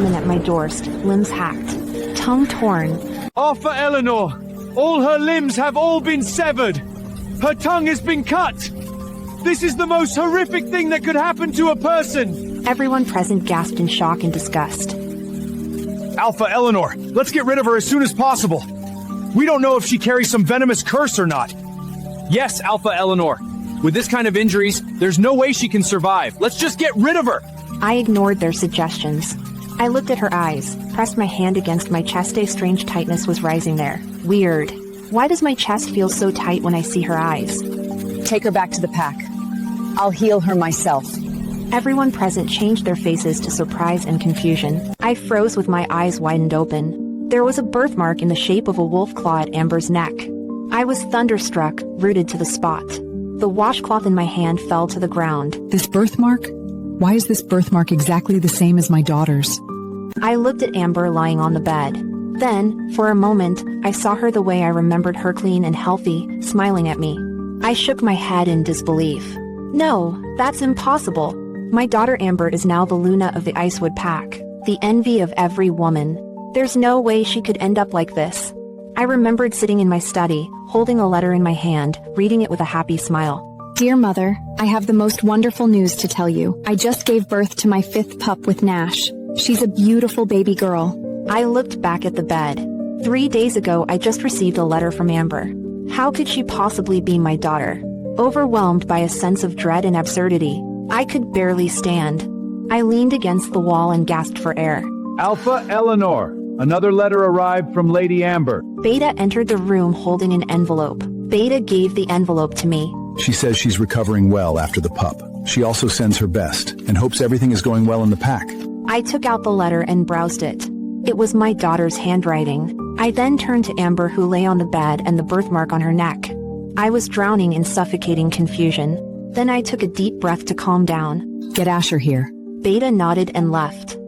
woman at my doorstep, limbs hacked, tongue torn. Arthur Eleanor, all her limbs have all been severed. Her tongue has been cut. This is the most horrific thing that could happen to a person. Everyone present gasped in shock and disgust. Alpha Eleanor, let's get rid of her as soon as possible. We don't know if she carries some venomous curse or not. Yes, Alpha Eleanor. With this kind of injuries, there's no way she can survive. Let's just get rid of her. I ignored their suggestions. I looked at her eyes, pressed my hand against my chest. A strange tightness was rising there. Weird. Why does my chest feel so tight when I see her eyes? Take her back to the pack. I'll heal her myself. Everyone present changed their faces to surprise and confusion. I froze with my eyes widened open. There was a birthmark in the shape of a wolf claw at Amber's neck. I was thunderstruck, rooted to the spot. The washcloth in my hand fell to the ground. This birthmark? Why is this birthmark exactly the same as my daughter's? I looked at Amber lying on the bed. Then, for a moment, I saw her the way I remembered her, clean and healthy, smiling at me. I shook my head in disbelief. No, that's impossible. My daughter Amber is now the Luna of the Icewood Pack, the envy of every woman. There's no way she could end up like this. I remembered sitting in my study, holding a letter in my hand, reading it with a happy smile. Dear Mother, I have the most wonderful news to tell you. I just gave birth to my 5th pup with Nash. She's a beautiful baby girl. I looked back at the bed. 3 days ago, I just received a letter from Amber. How could she possibly be my daughter? Overwhelmed by a sense of dread and absurdity, I could barely stand. I leaned against the wall and gasped for air. Alpha Eleanor, another letter arrived from Lady Amber. Beta entered the room holding an envelope. Beta gave the envelope to me. She says she's recovering well after the pup. She also sends her best and hopes everything is going well in the pack. I took out the letter and browsed it. It was my daughter's handwriting. I then turned to Amber, who lay on the bed, and the birthmark on her neck. I was drowning in suffocating confusion. Then I took a deep breath to calm down. Get Asher here. Beta nodded and left.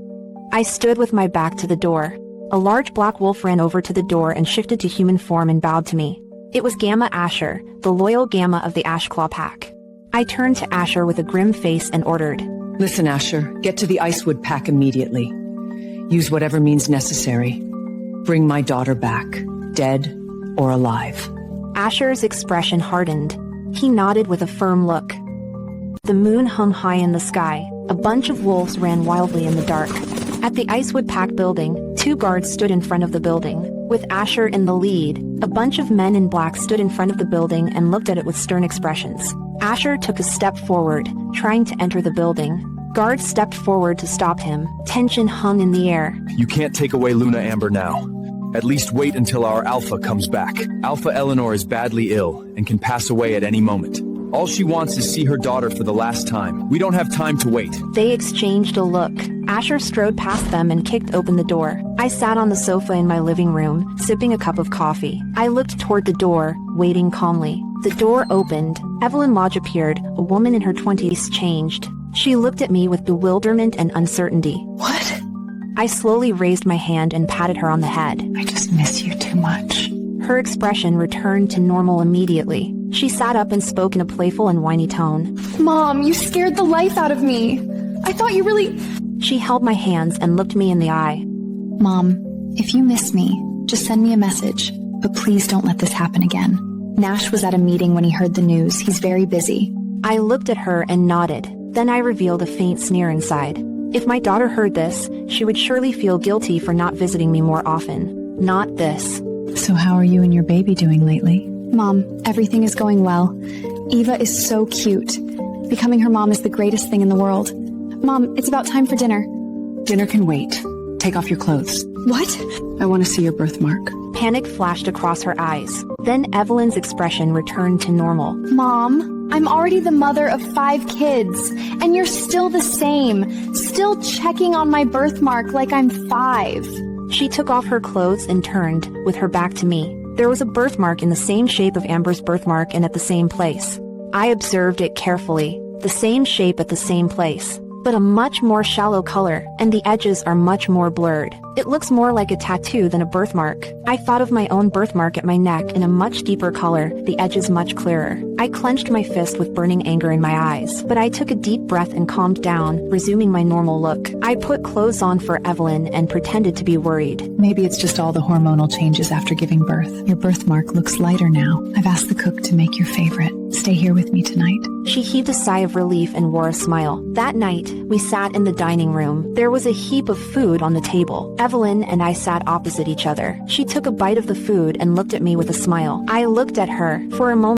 I stood with my back to the door. A large black wolf ran over to the door and shifted to human form and bowed to me. It was Gamma Asher, the loyal Gamma of the Ashclaw Pack. I turned to Asher with a grim face and ordered. Listen, Asher, get to the Icewood Pack immediately. Use whatever means necessary. Bring my daughter back, dead or alive. Asher's expression hardened. He nodded with a firm look. The moon hung high in the sky. A bunch of wolves ran wildly in the dark. At the Icewood Pack building, 2 guards stood in front of the building. With Asher in the lead, a bunch of men in black stood in front of the building and looked at it with stern expressions. Asher took a step forward, trying to enter the building. Guards stepped forward to stop him. Tension hung in the air. You can't take away Luna Amber now. At least wait until our Alpha comes back. Alpha Eleanor is badly ill and can pass away at any moment. All she wants is see her daughter for the last time. We don't have time to wait. They exchanged a look. Asher strode past them and kicked open the door. I sat on the sofa in my living room, sipping a cup of coffee. I looked toward the door, waiting calmly. The door opened. Evelyn Lodge appeared, a woman in her 20s, changed. She looked at me with bewilderment and uncertainty. What? I slowly raised my hand and patted her on the head. I just miss you too much. Her expression returned to normal immediately. She sat up and spoke in a playful and whiny tone. Mom, you scared the life out of me. I thought you really... She held my hands and looked me in the eye. Mom, if you miss me, just send me a message. But please don't let this happen again. Nash was at a meeting when he heard the news. He's very busy. I looked at her and nodded. Then I revealed a faint sneer inside. If my daughter heard this, she would surely feel guilty for not visiting me more often. Not this. So how are you and your baby doing lately? Mom, everything is going well. Eva is so cute. Becoming her mom is the greatest thing in the world. Mom, it's about time for dinner. Dinner can wait. Take off your clothes. What? I want to see your birthmark. Panic flashed across her eyes. Then Evelyn's expression returned to normal. Mom, I'm already the mother of 5 kids, and you're still the same. Still checking on my birthmark like I'm 5. She took off her clothes and turned, with her back to me. There was a birthmark in the same shape of Amber's birthmark and at the same place. I observed it carefully. The same shape at the same place. but a much more shallow color, and the edges are much more blurred. It looks more like a tattoo than a birthmark. I thought of my own birthmark at my neck in a much deeper color, the edges much clearer. I clenched my fist with burning anger in my eyes, but I took a deep breath and calmed down, resuming my normal look. I put clothes on for Evelyn and pretended to be worried. Maybe it's just all the hormonal changes after giving birth. Your birthmark looks lighter now. I've asked the cook to make your favorite. Stay here with me tonight. She heaved a sigh of relief and wore a smile. That night, we sat in the dining room. There was a heap of food on the table. Evelyn and I sat opposite each other. She took a bite of the food and looked at me with a smile. I looked at her. For a moment,